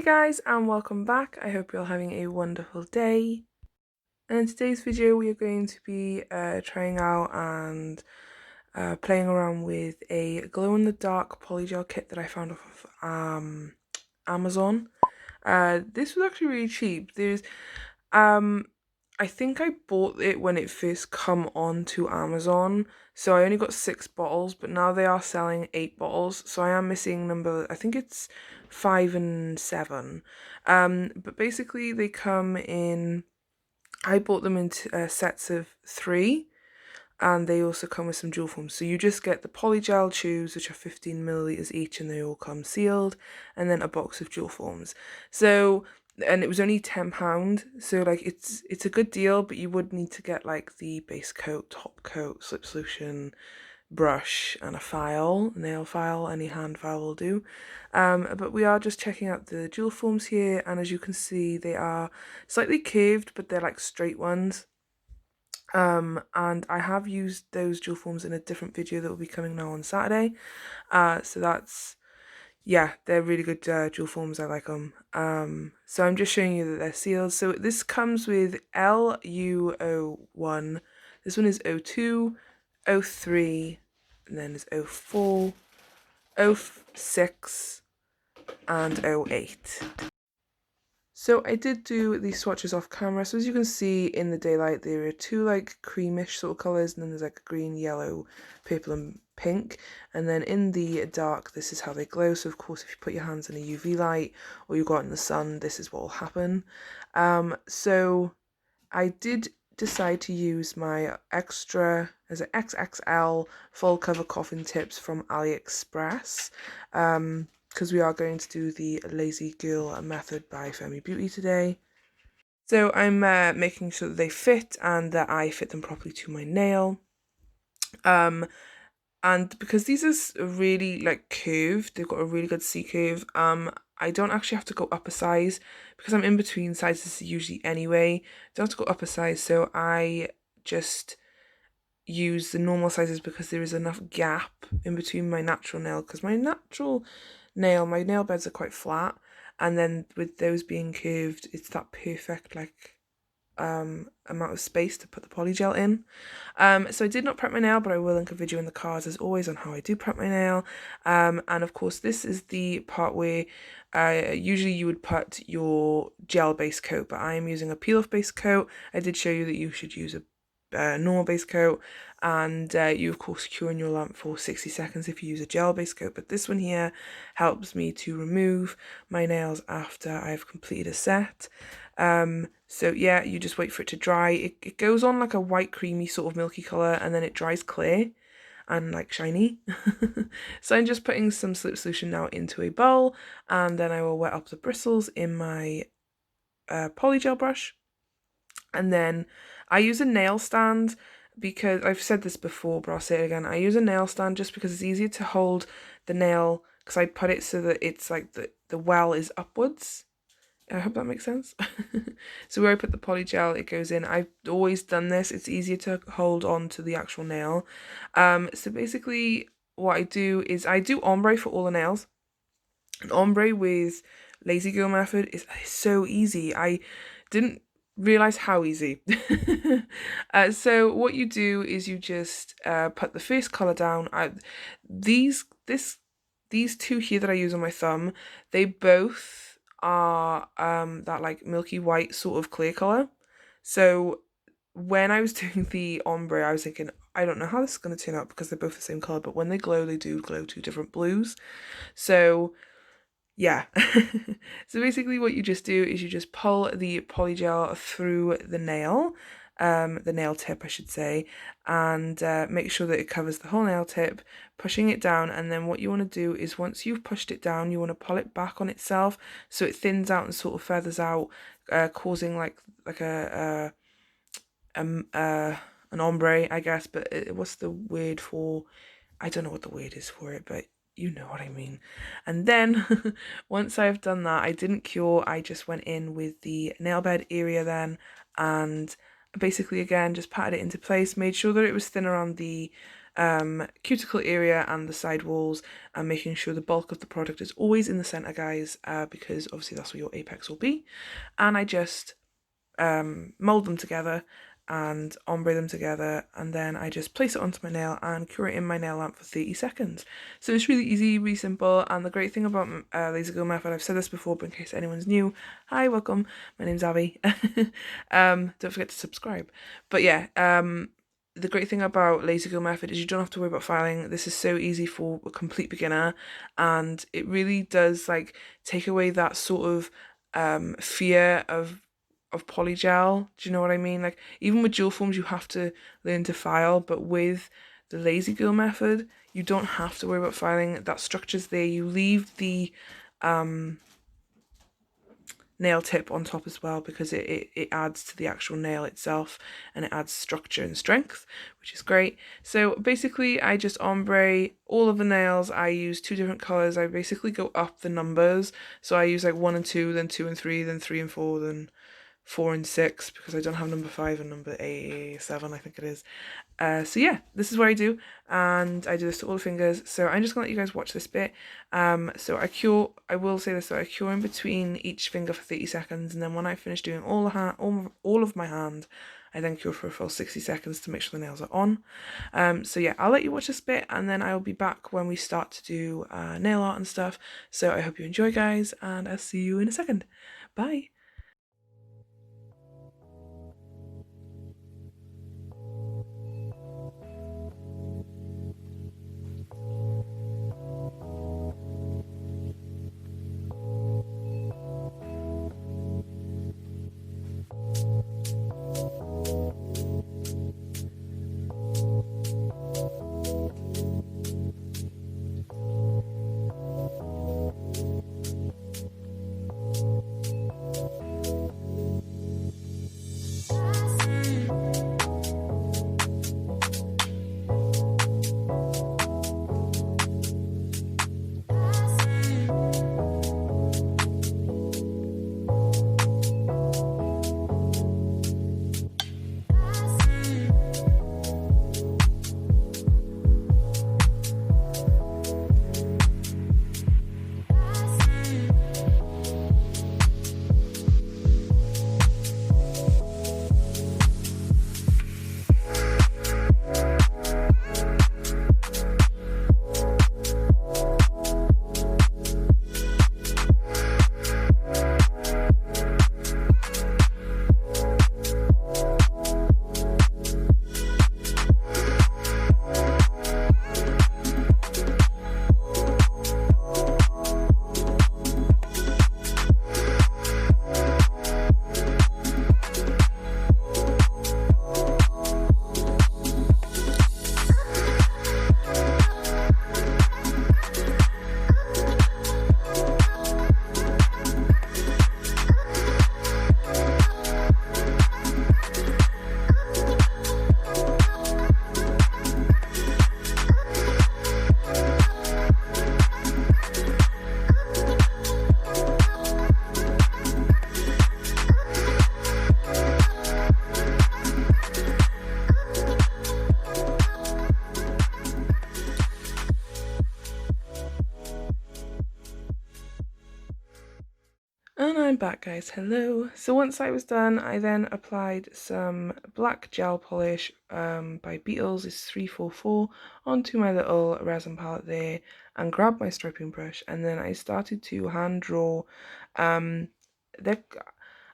Guys, and welcome back. I hope you're having a wonderful day. And in today's video we are going to be trying out and playing around with a glow-in-the-dark polygel kit that I found off of Amazon. This was actually really cheap. I think I bought it when it first come on to Amazon, so I only got 6 bottles, but now they are selling 8 bottles, so I am missing I think it's 5 and 7. But basically they come in, I bought them in sets of 3, and they also come with some jewel forms. So you just get the polygel tubes, which are 15 milliliters each, and they all come sealed, and then a box of jewel forms. So, and it was only £10, so like it's a good deal, but you would need to get like the base coat, top coat, slip solution, brush, and a nail file. Any hand file will do. But we are just checking out the jewel forms here, and as you can see, they are slightly curved, but they're like straight ones. And I have used those jewel forms in a different video that will be coming now on Saturday. So that's, yeah, they're really good jewel forms. I like them. So I'm just showing you that they're sealed. So this comes with LU01. This one is 02, 03, and then is 04, 06, and 08. So I did do these swatches off camera, so as you can see in the daylight there are 2 like creamish sort of colours, and then there's like a green, yellow, purple and pink, and then in the dark this is how they glow. So of course if you put your hands in a UV light or you go out in the sun, this is what will happen. So I did decide to use my extra as an XXL full cover coffin tips from AliExpress, because we are going to do the Lazy Girl method by Beauty today. So I'm making sure that they fit and that I fit them properly to my nail. And because these are really like curved, they've got a really good C curve, I don't actually have to go up a size because I'm in between sizes usually anyway. Don't have to go up a size, so I just use the normal sizes because there is enough gap in between my natural nail, because my nail beds are quite flat, and then with those being curved, it's that perfect like amount of space to put the polygel in. So I did not prep my nail, but I will link a video in the cards as always on how I do prep my nail. And of course this is the part where usually you would put your gel base coat, but I am using a peel off base coat. I did show you that you should use a normal base coat, and you of course cure in your lamp for 60 seconds if you use a gel base coat, but this one here helps me to remove my nails after I've completed a set. So yeah, you just wait for it to dry. It goes on like a white creamy sort of milky colour, and then it dries clear and like shiny. So I'm just putting some slip solution now into a bowl, and then I will wet up the bristles in my polygel brush. And then I use a nail stand because I've said this before, but I'll say it again. I use a nail stand just because it's easier to hold the nail, because I put it so that it's like the well is upwards. I hope that makes sense. So where I put the polygel, it goes in. I've always done this. It's easier to hold on to the actual nail. So basically what I do is I do ombre for all the nails. And ombre with Lazy Girl method is so easy. I didn't realize how easy. So what you do is you just put the first color down. These 2 here that I use on my thumb, they both are that like milky white sort of clear color. So when I was doing the ombre, I was thinking, I don't know how this is going to turn out because they're both the same color, but when they glow, they do glow 2 different blues. So yeah. So basically what you just do is you just pull the polygel through the nail tip I should say, and make sure that it covers the whole nail tip, pushing it down. And then what you want to do is once you've pushed it down, you want to pull it back on itself so it thins out and sort of feathers out, causing like an ombre, I guess. But what's the word for, I don't know what the word is for it, but you know what I mean. And then once I've done that, I didn't cure, I just went in with the nail bed area then, and basically again just patted it into place, made sure that it was thin around the cuticle area and the side walls, and making sure the bulk of the product is always in the center, guys, because obviously that's where your apex will be. And I just mold them together and ombre them together, and then I just place it onto my nail and cure it in my nail lamp for 30 seconds. So it's really easy, really simple, and the great thing about laser glue method, I've said this before, but in case anyone's new, hi, welcome, my name's Abby. Don't forget to subscribe. But yeah, the great thing about laser glue method is you don't have to worry about filing. This is so easy for a complete beginner, and it really does like take away that sort of fear of polygel. Do you know what I mean? Like, even with dual forms you have to learn to file, but with the lazy glue method you don't have to worry about filing. That structure's there. You leave the nail tip on top as well, because it adds to the actual nail itself, and it adds structure and strength, which is great. So basically I just ombre all of the nails. I use 2 different colors. I basically go up the numbers, so I use like 1 and 2, then 2 and 3, then 3 and 4, then 4 and 6, because I don't have number 5 and number 7, I think it is. So yeah, this is what I do, and I do this to all the fingers. So I'm just gonna let you guys watch this bit. So I will say this, so I cure in between each finger for 30 seconds, and then when I finish doing all of my hand, I then cure for a full 60 seconds to make sure the nails are on. So yeah, I'll let you watch this bit, and then I'll be back when we start to do nail art and stuff. So I hope you enjoy, guys, and I'll see you in a second. Bye. And I'm back, guys. Hello. So once I was done, I then applied some black gel polish by Beetles, it's 344, onto my little resin palette there, and grabbed my striping brush, and then I started to hand draw I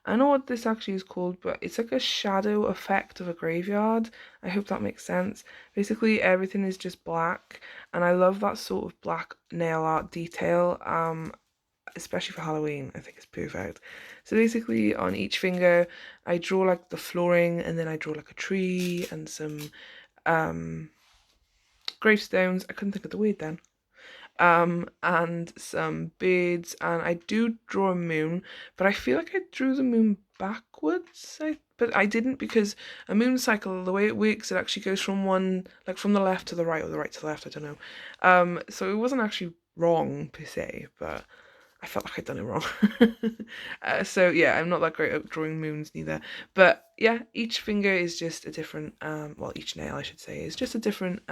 don't know what this actually is called, but it's like a shadow effect of a graveyard. I hope that makes sense. Basically everything is just black, and I love that sort of black nail art detail. Especially for Halloween, I think it's perfect. So basically on each finger I draw like the flooring, and then I draw like a tree and some gravestones, I couldn't think of the word then, and some birds, and I do draw a moon, but I feel like I drew the moon backwards, but I didn't, because a moon cycle, the way it works, it actually goes from from the left to the right, or the right to the left, I don't know. So it wasn't actually wrong per se, but I felt like I'd done it wrong. So yeah, I'm not that great at drawing moons neither. But yeah, each finger is just a different, well, each nail I should say is just a different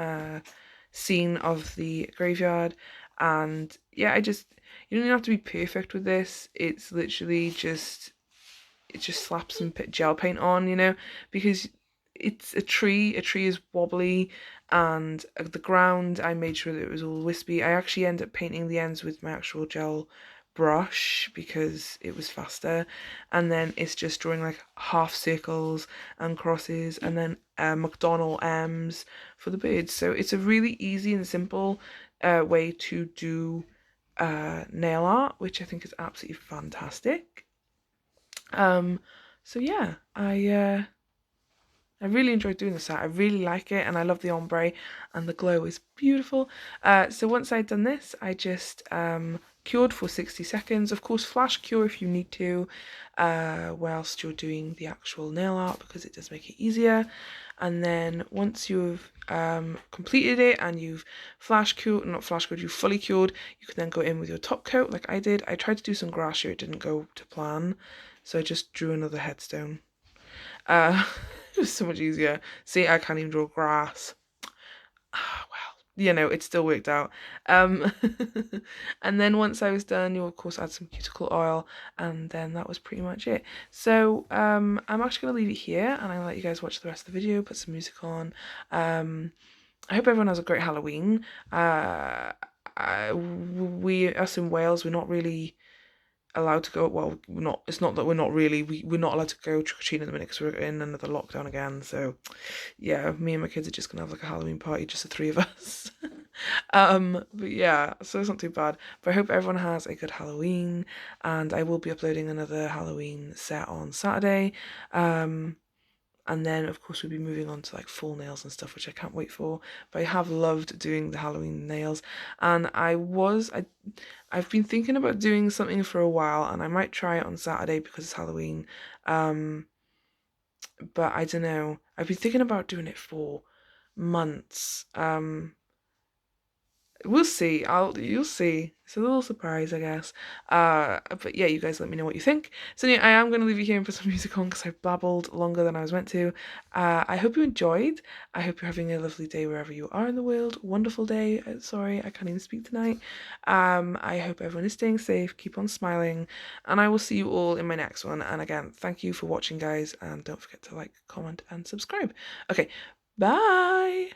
scene of the graveyard. And yeah, you don't even have to be perfect with this. It's literally just, it just slaps some gel paint on, you know, because it's a tree. A tree is wobbly, and the ground, I made sure that it was all wispy. I actually end up painting the ends with my actual gel brush because it was faster, and then it's just drawing like half circles and crosses, and then McDonald M's for the birds. So it's a really easy and simple way to do nail art, which I think is absolutely fantastic. So yeah, I really enjoyed doing this set. I really like it, and I love the ombre, and the glow is beautiful. So once I'd done this, I just cured for 60 seconds. Of course, flash cure if you need to, whilst you're doing the actual nail art, because it does make it easier. And then once you've completed it and you've you've fully cured, you can then go in with your top coat like I did. I tried to do some grass here, it didn't go to plan, so I just drew another headstone. It was so much easier. See, I can't even draw grass. Well, you know, it still worked out. And then once I was done, you'll of course add some cuticle oil, and then that was pretty much it. So I'm actually gonna leave it here, and I'll let you guys watch the rest of the video, put some music on. I hope everyone has a great Halloween. Us in Wales, we're not really allowed to go. Well, we're not. It's not that we're not really. We're not allowed to go trick or treating at the minute because we're in another lockdown again. So, yeah, me and my kids are just gonna have like a Halloween party, just the three of us. But yeah, so it's not too bad. But I hope everyone has a good Halloween, and I will be uploading another Halloween set on Saturday. And then of course we'll be moving on to like full nails and stuff, which I can't wait for. But I have loved doing the Halloween nails, and I've been thinking about doing something for a while, and I might try it on Saturday because it's Halloween. But I don't know. I've been thinking about doing it for months. We'll see. You'll see. It's a little surprise, I guess. But yeah, you guys let me know what you think. So yeah, I am going to leave you here and put some music on because I've babbled longer than I was meant to. I hope you enjoyed. I hope you're having a lovely day wherever you are in the world. Wonderful day. Sorry, I can't even speak tonight. I hope everyone is staying safe. Keep on smiling, and I will see you all in my next one. And again, thank you for watching, guys, and don't forget to like, comment, and subscribe. Okay, bye.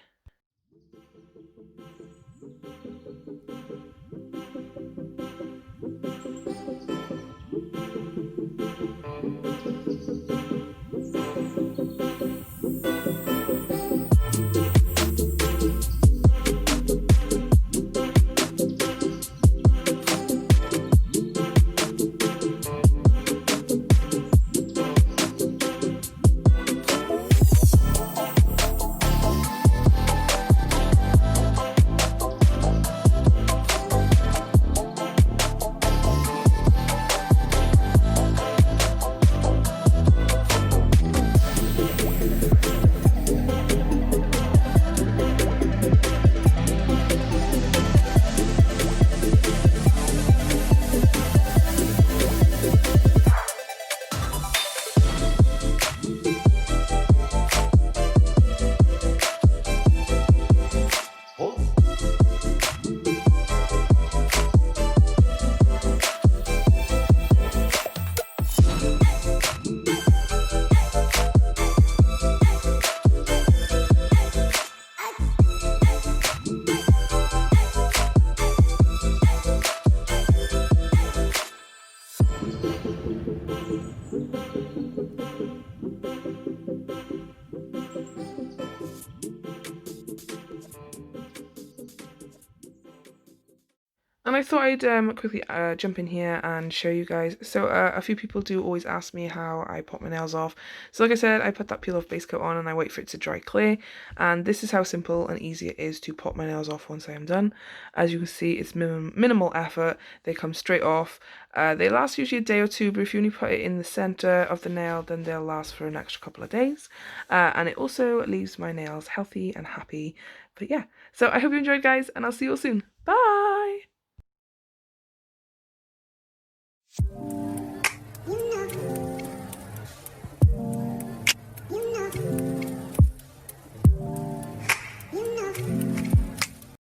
And I thought I'd quickly jump in here and show you guys. So a few people do always ask me how I pop my nails off. So like I said, I put that peel off base coat on and I wait for it to dry clear. And this is how simple and easy it is to pop my nails off once I am done. As you can see, it's minimal effort. They come straight off. They last usually a day or two, but if you only put it in the center of the nail, then they'll last for an extra couple of days. And it also leaves my nails healthy and happy. But yeah, so I hope you enjoyed, guys, and I'll see you all soon.